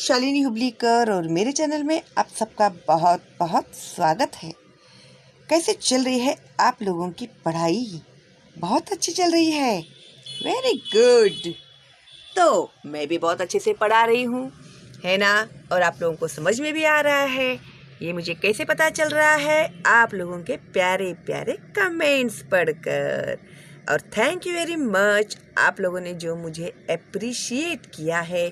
शालिनी हुबलीकर और मेरे चैनल में आप सबका बहुत बहुत स्वागत है। कैसे चल रही है आप लोगों की पढ़ाई? बहुत अच्छी चल रही है। Very good. तो मैं भी बहुत अच्छे से पढ़ा रही हूँ, है ना? और आप लोगों को समझ में भी आ रहा है। ये मुझे कैसे पता चल रहा है? आप लोगों के प्यारे प्यारे कमेंट्स पढ़कर। और थैंक यू वेरी मच, आप लोगों ने जो मुझे अप्रिशिएट किया है,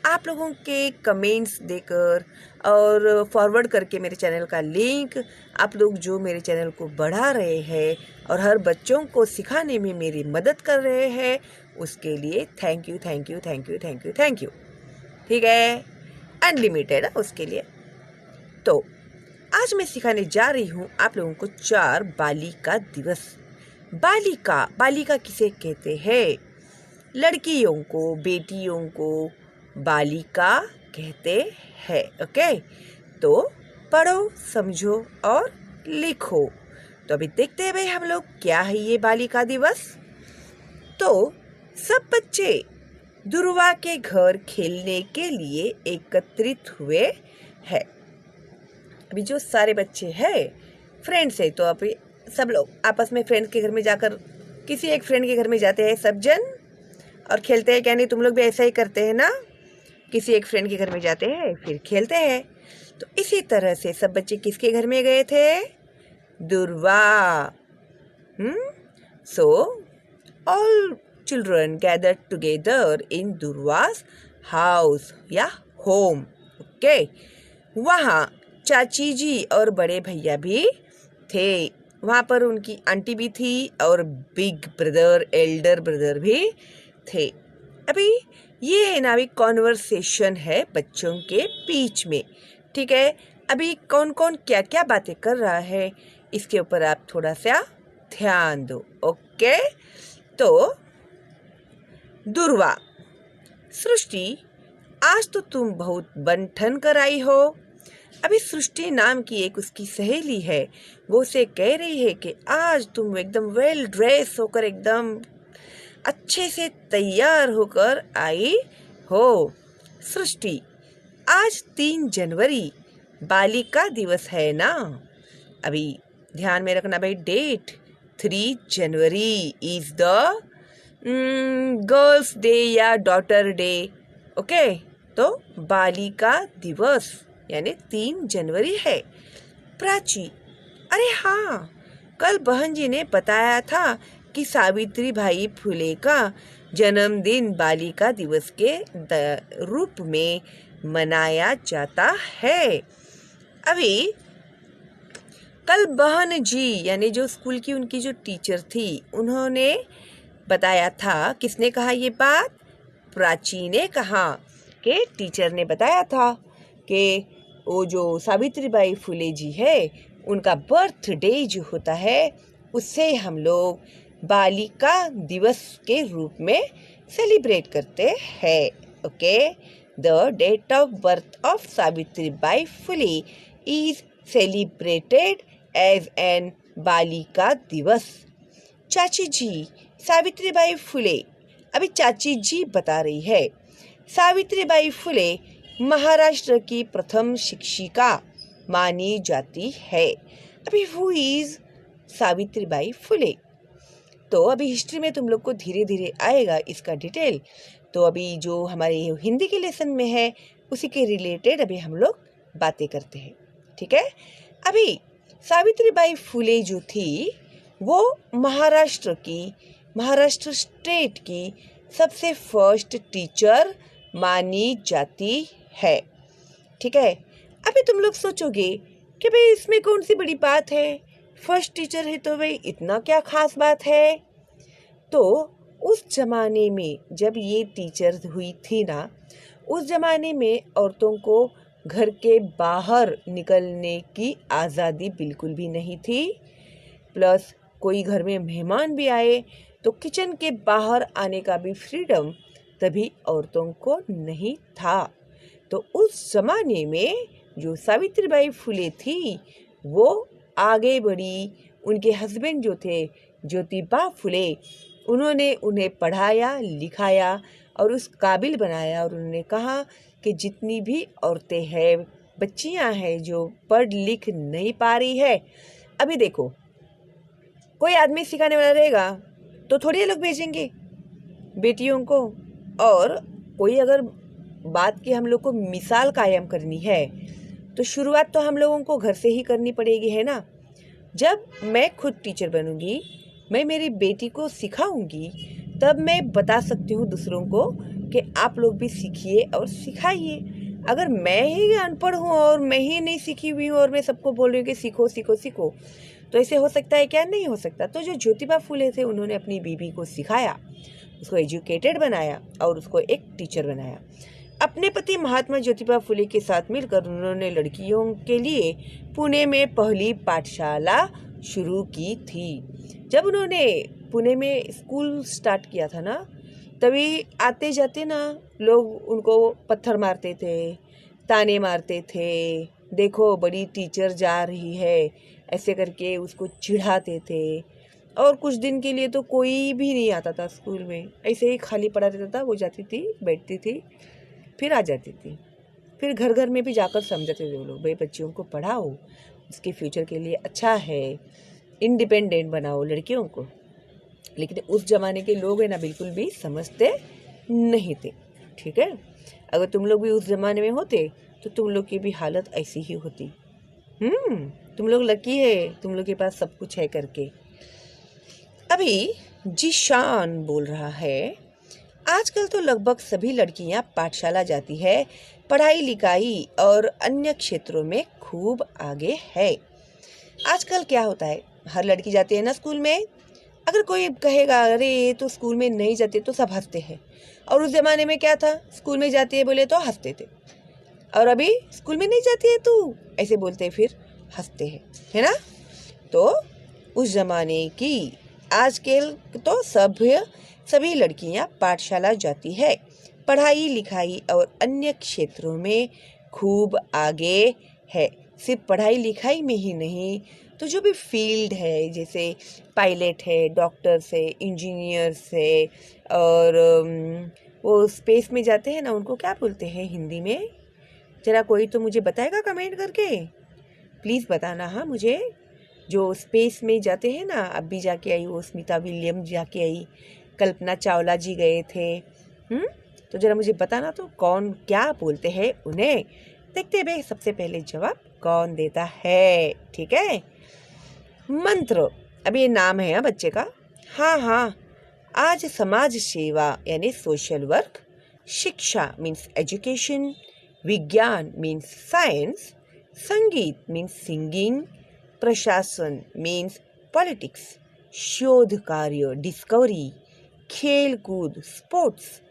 आप लोगों के कमेंट्स देकर और फॉरवर्ड करके मेरे चैनल का लिंक आप लोग जो मेरे चैनल को बढ़ा रहे हैं और हर बच्चों को सिखाने में मेरी मदद कर रहे हैं, उसके लिए thank you thank you thank you thank you thank you. ठीक है, अनलिमिटेड है उसके लिए। तो आज मैं सिखाने जा रही हूँ आप लोगों को 4 बालिका दिवस। बालिका किसे कहते हैं? लड़कियों को, बेटियों को बालिका कहते हैं। ओके, तो पढ़ो, समझो और लिखो। तो अभी देखते हैं भाई हम लोग क्या है ये बालिका दिवस। तो सब बच्चे ध्रुवा के घर खेलने के लिए एकत्रित हुए हैं। अभी जो सारे बच्चे हैं फ्रेंड्स है, तो अभी सब लोग आपस में फ्रेंड्स के घर में जाकर किसी एक फ्रेंड के घर में जाते हैं सब जन और खेलते हैं। क्या नहीं, तुम लोग भी ऐसा ही करते हैं ना? किसी एक फ्रेंड के घर में जाते हैं फिर खेलते हैं। तो इसी तरह से सब बच्चे किसके घर में गए थे? Durva. So all children gathered together in Durva's house या होम। ओके, वहाँ चाची जी और बड़े भैया भी थे। वहाँ पर उनकी आंटी भी थी और बिग ब्रदर, एल्डर ब्रदर भी थे। अभी ये है ना, अभी कॉन्वर्सेशन है बच्चों के बीच में। ठीक है, अभी कौन कौन क्या क्या बातें कर रहा है इसके ऊपर आप थोड़ा सा ध्यान दो। ओके, तो दुर्वा, सृष्टि आज तो तुम बहुत बन-ठन कर आई हो। अभी सृष्टि नाम की एक उसकी सहेली है, वो उसे कह रही है कि आज तुम एकदम वेल ड्रेस होकर एकदम अच्छे से तैयार होकर आई हो। सृष्टि, आज 3 जनवरी बालिका दिवस है ना? अभी ध्यान में रखना भाई date. 3 January is the girls day या डॉटर डे। ओके, तो बालिका दिवस यानी 3 जनवरी है। प्राची, अरे हाँ, कल बहन जी ने बताया था कि सावित्री बाई फुले का जन्मदिन बालिका दिवस के रूप में मनाया जाता है। अभी कल बहन जी यानी जो स्कूल की उनकी जो टीचर थी, उन्होंने बताया था। किसने कहा ये बात? प्राची ने कहा कि टीचर ने बताया था कि वो जो सावित्रीबाई फुले जी है, उनका बर्थडे जो होता है उससे हम लोग बालिका दिवस के रूप में सेलिब्रेट करते हैं। Okay, the date of birth of Savitribai Phule is celebrated as an Balika Diwas. चाची जी, सावित्रीबाई फुले, अभी चाची जी बता रही है, सावित्रीबाई फुले महाराष्ट्र की प्रथम शिक्षिका मानी जाती है। अभी हु इज सावित्रीबाई फुले? तो अभी हिस्ट्री में तुम लोग को धीरे धीरे आएगा इसका डिटेल। तो अभी जो हमारे हिंदी के लेसन में है उसी के रिलेटेड अभी हम लोग बातें करते हैं। ठीक है, अभी सावित्रीबाई फुले जो थी वो महाराष्ट्र स्टेट की सबसे फर्स्ट टीचर मानी जाती है। ठीक है, अभी तुम लोग सोचोगे कि भाई इसमें कौन सी बड़ी बात है, फर्स्ट टीचर है तो भाई इतना क्या खास बात है? तो उस जमाने में जब ये टीचर हुई थी ना, उस जमाने में औरतों को घर के बाहर निकलने की आज़ादी बिल्कुल भी नहीं थी। प्लस कोई घर में मेहमान भी आए तो किचन के बाहर आने का भी फ्रीडम तभी औरतों को नहीं था। तो उस जमाने में जो सावित्रीबाई फुले थी वो आगे बढ़ी। उनके हस्बैंड जो थे ज्योतिबा फुले, उन्होंने उन्हें पढ़ाया, लिखाया और उस काबिल बनाया। और उन्होंने कहा कि जितनी भी औरतें हैं, बच्चियां हैं जो पढ़ लिख नहीं पा रही है, अभी देखो कोई आदमी सिखाने वाला रहेगा तो थोड़ी ये लोग भेजेंगे बेटियों को। और कोई अगर बात की हम लोग को मिसाल कायम करनी है तो शुरुआत तो हम लोगों को घर से ही करनी पड़ेगी, है ना। जब मैं खुद टीचर बनूंगी, मैं मेरी बेटी को सिखाऊंगी, तब मैं बता सकती हूँ दूसरों को कि आप लोग भी सीखिए और सिखाइए। अगर मैं ही अनपढ़ हूँ और मैं ही नहीं सीखी हुई हूँ और मैं सबको बोल रही हूँ कि सीखो सीखो सीखो, तो ऐसे हो सकता है क्या? नहीं हो सकता। तो जो ज्योतिबा फुले थे, उन्होंने अपनी बीबी को सिखाया, उसको एजुकेटेड बनाया और उसको एक टीचर बनाया। अपने पति महात्मा ज्योतिबा फुले के साथ मिलकर उन्होंने लड़कियों के लिए पुणे में पहली पाठशाला शुरू की थी। जब उन्होंने पुणे में स्कूल स्टार्ट किया था ना, तभी आते जाते ना लोग उनको पत्थर मारते थे, ताने मारते थे, देखो बड़ी टीचर जा रही है, ऐसे करके उसको चिढ़ाते थे। और कुछ दिन के लिए तो कोई भी नहीं आता था स्कूल में, ऐसे ही खाली पड़ा रहता था। वो जाती थी, बैठती थी, फिर आ जाती थी। फिर घर घर में भी जाकर समझाते थे वो लोग, भाई बच्चियों को पढ़ाओ, उसके फ्यूचर के लिए अच्छा है, इंडिपेंडेंट बनाओ लड़कियों को। लेकिन उस जमाने के लोग है ना, बिल्कुल भी समझते नहीं थे। ठीक है, अगर तुम लोग भी उस जमाने में होते तो तुम लोग की भी हालत ऐसी ही होती। तुम लोग लकी है, तुम लोग के पास सब कुछ है करके। अभी जीशान बोल रहा है, आजकल तो लगभग सभी लड़कियां पाठशाला जाती है, पढ़ाई लिखाई और अन्य क्षेत्रों में खूब आगे है। आजकल क्या होता है, हर लड़की जाती है ना स्कूल में। अगर कोई कहेगा अरे ये तो स्कूल में नहीं जाती, तो सब हंसते हैं। और उस जमाने में क्या था, स्कूल में जाती है बोले तो हंसते थे, और अभी स्कूल में नहीं जाती है तू, ऐसे बोलते फिर हंसते हैं, है ना। तो उस जमाने की आजकल तो सभी लड़कियां पाठशाला जाती है, पढ़ाई लिखाई और अन्य क्षेत्रों में खूब आगे है। सिर्फ पढ़ाई लिखाई में ही नहीं, तो जो भी फील्ड है, जैसे पायलट है, डॉक्टर्स है, इंजीनियर्स है, और वो स्पेस में जाते हैं ना, उनको क्या बोलते हैं हिंदी में? जरा कोई तो मुझे बताएगा कमेंट करके, प्लीज़ बताना। हाँ, मुझे जो स्पेस में जाते हैं ना, अब भी जाके आई वो स्मिता विलियम्स जाके आई, कल्पना चावला जी गए थे। तो जरा मुझे बताना तो कौन क्या बोलते हैं उन्हें। देखते हैं भाई सबसे पहले जवाब कौन देता है। ठीक है, मंत्र, अभी ये नाम है बच्चे का। हाँ हाँ, आज समाज सेवा यानी सोशल वर्क, शिक्षा मीन्स एजुकेशन, विज्ञान मीन्स साइंस, संगीत मीन्स सिंगिंग, प्रशासन मीन्स पॉलिटिक्स, शोध कार्य डिस्कवरी, खेल कूद स्पोर्ट्स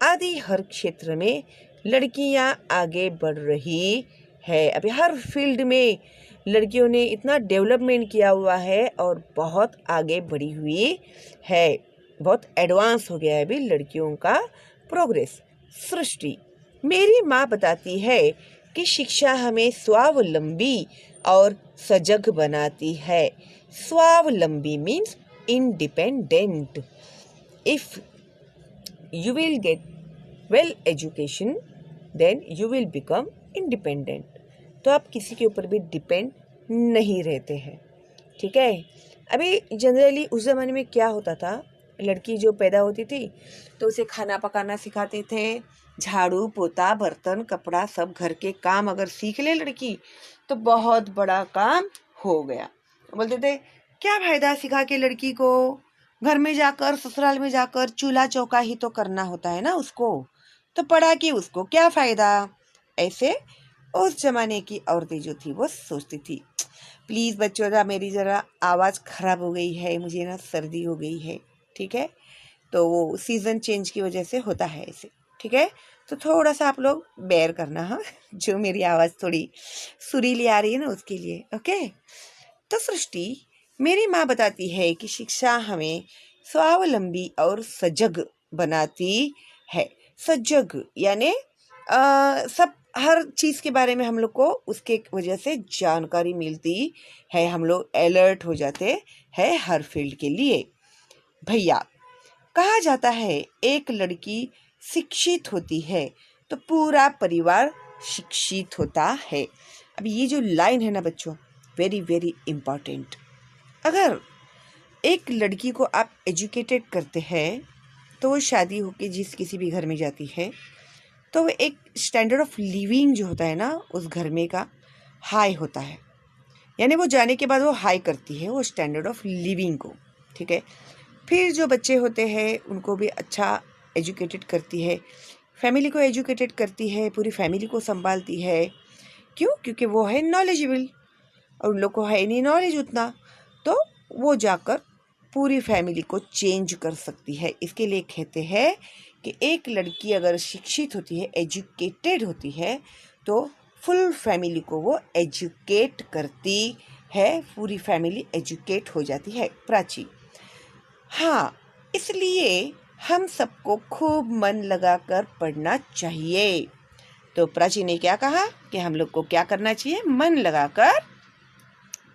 आदि हर क्षेत्र में लड़कियां आगे बढ़ रही है। अभी हर फील्ड में लड़कियों ने इतना डेवलपमेंट किया हुआ है और बहुत आगे बढ़ी हुई है, बहुत एडवांस हो गया है अभी लड़कियों का प्रोग्रेस। सृष्टि, मेरी माँ बताती है कि शिक्षा हमें स्वावलंबी और सजग बनाती है। स्वावलंबी means independent. If you will get well education then you will become independent। तो आप किसी के ऊपर भी डिपेंड नहीं रहते हैं। ठीक है, अभी जनरली उस ज़माने में क्या होता था, लड़की जो पैदा होती थी तो उसे खाना पकाना सिखाते थे, झाड़ू पोता बर्तन कपड़ा सब घर के काम अगर सीख ले लड़की तो बहुत बड़ा काम हो गया। बोलते थे क्या फायदा सिखा के लड़की को, घर में जाकर ससुराल में जाकर चूल्हा चौका ही तो करना होता है ना उसको, तो पढ़ा के उसको क्या फ़ायदा। ऐसे उस जमाने की औरतें जो थी वो सोचती थी। प्लीज़ बच्चों, जरा मेरी ज़रा आवाज़ ख़राब हो गई है, मुझे ना सर्दी हो गई है। ठीक है, तो वो सीज़न चेंज की वजह से होता है ऐसे। ठीक है, तो थोड़ा सा आप लोग बेयर करना। हाँ, जो मेरी आवाज़ थोड़ी सुरीली आ रही है ना उसके लिए। ओके, तो सृष्टि, मेरी माँ बताती है कि शिक्षा हमें स्वावलंबी और सजग बनाती है। सजग यानी सब हर चीज़ के बारे में हम लोग को उसके वजह से जानकारी मिलती है, हम लोग अलर्ट हो जाते हैं हर फील्ड के लिए। भैया, कहा जाता है एक लड़की शिक्षित होती है तो पूरा परिवार शिक्षित होता है। अब ये जो लाइन है ना बच्चों, वेरी वेरी इम्पॉर्टेंट। अगर एक लड़की को आप एजुकेटेड करते हैं तो वो शादी होके किसी भी घर में जाती है तो वो एक स्टैंडर्ड ऑफ लिविंग जो होता है ना उस घर में का हाई होता है, यानी वो जाने के बाद वो हाई करती है वो स्टैंडर्ड ऑफ लिविंग को, ठीक है। फिर जो बच्चे होते हैं उनको भी अच्छा एजुकेटेड करती है, फैमिली को एजुकेटेड करती है, पूरी फैमिली को संभालती है। क्यों? क्योंकि वो है नॉलेजेबल और उन लोग को है नहीं नॉलेज उतना, तो वो जाकर पूरी फैमिली को चेंज कर सकती है। इसके लिए कहते हैं कि एक लड़की अगर शिक्षित होती है, एजुकेटेड होती है, तो फुल फैमिली को वो एजुकेट करती है, पूरी फैमिली एजुकेट हो जाती है। प्राची, हाँ, इसलिए हम सबको खूब मन लगाकर पढ़ना चाहिए। तो प्राची ने क्या कहा कि हम लोग को क्या करना चाहिए? मन लगाकर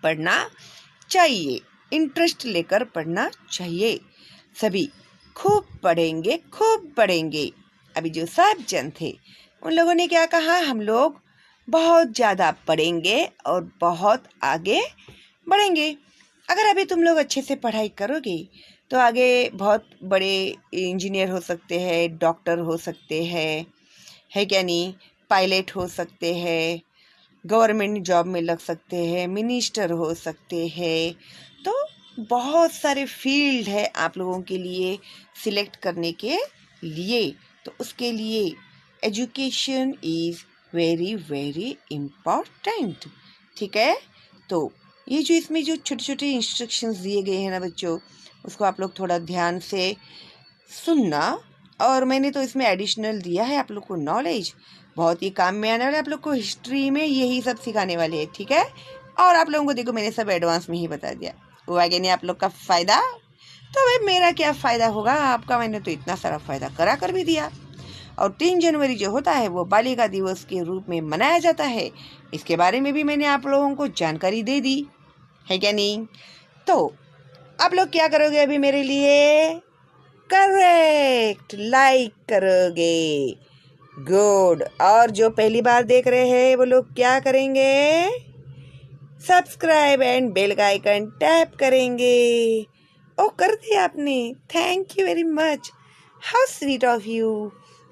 पढ़ना चाहिए, इंटरेस्ट लेकर पढ़ना चाहिए। सभी खूब पढ़ेंगे, खूब पढ़ेंगे। अभी जो सब जन थे उन लोगों ने क्या कहा? हम लोग बहुत ज़्यादा पढ़ेंगे और बहुत आगे बढ़ेंगे। अगर अभी तुम लोग अच्छे से पढ़ाई करोगे तो आगे बहुत बड़े इंजीनियर हो सकते हैं, डॉक्टर हो सकते हैं, है क्या नहीं, पायलट हो सकते हैं, गवर्नमेंट जॉब में लग सकते हैं, मिनिस्टर हो सकते हैं। तो बहुत सारे फील्ड है आप लोगों के लिए सिलेक्ट करने के लिए। तो उसके लिए education is very very important, ठीक है। तो ये जो इसमें जो छोटे छोटे इंस्ट्रक्शंस दिए गए हैं ना बच्चों, उसको आप लोग थोड़ा ध्यान से सुनना। और मैंने तो इसमें एडिशनल दिया है आप लोग को नॉलेज, बहुत ही काम में आने वाले, आप लोग को हिस्ट्री में यही सब सिखाने वाले हैं, ठीक है। और आप लोगों को देखो मैंने सब एडवांस में ही बता दिया, हुआ कि नहीं आप लोग का फ़ायदा? तो भाई मेरा क्या फ़ायदा होगा, आपका मैंने तो इतना सारा फ़ायदा करा कर भी दिया। और 3 जनवरी जो होता है वो बालिका दिवस के रूप में मनाया जाता है, इसके बारे में भी मैंने आप लोगों को जानकारी दे दी, है क्या नहीं। तो आप लोग क्या करोगे अभी मेरे लिए? करेक्ट, लाइक करोगे, गुड। और जो पहली बार देख रहे हैं वो लोग क्या करेंगे? सब्सक्राइब एंड बेल का आइकन टैप करेंगे। ओ, कर दिया आपने, thank you very much, how sweet of you.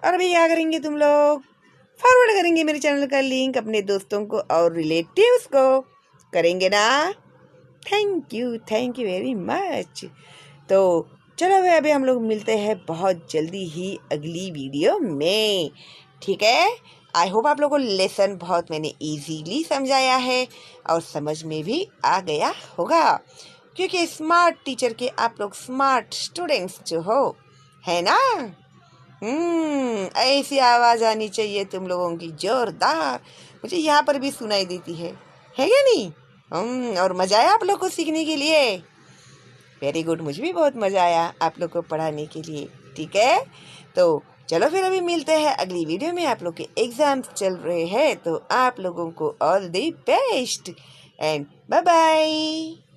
और अभी क्या करेंगे तुम लोग? फॉरवर्ड करेंगे मेरे चैनल का लिंक अपने दोस्तों को और रिलेटिव्स को, करेंगे ना? Thank you very much. तो चलो भाई अभी हम लोग मिलते हैं बहुत जल्दी ही अगली वीडियो में, ठीक है। आई होप आप लोगों को लेसन बहुत मैंने इजीली समझाया है और समझ में भी आ गया होगा, क्योंकि स्मार्ट टीचर के आप लोग स्मार्ट स्टूडेंट्स जो हो, है ना। ऐसी आवाज़ आनी चाहिए तुम लोगों की जोरदार, मुझे यहाँ पर भी सुनाई देती है क्या नहीं? और मज़ा आया आप लोग को सीखने के लिए? वेरी गुड, मुझे भी बहुत मज़ा आया आप लोग को पढ़ाने के लिए, ठीक है। तो चलो फिर अभी मिलते हैं अगली वीडियो में। आप लोग के एग्ज़ाम्स चल रहे हैं तो आप लोगों को all the best and bye bye.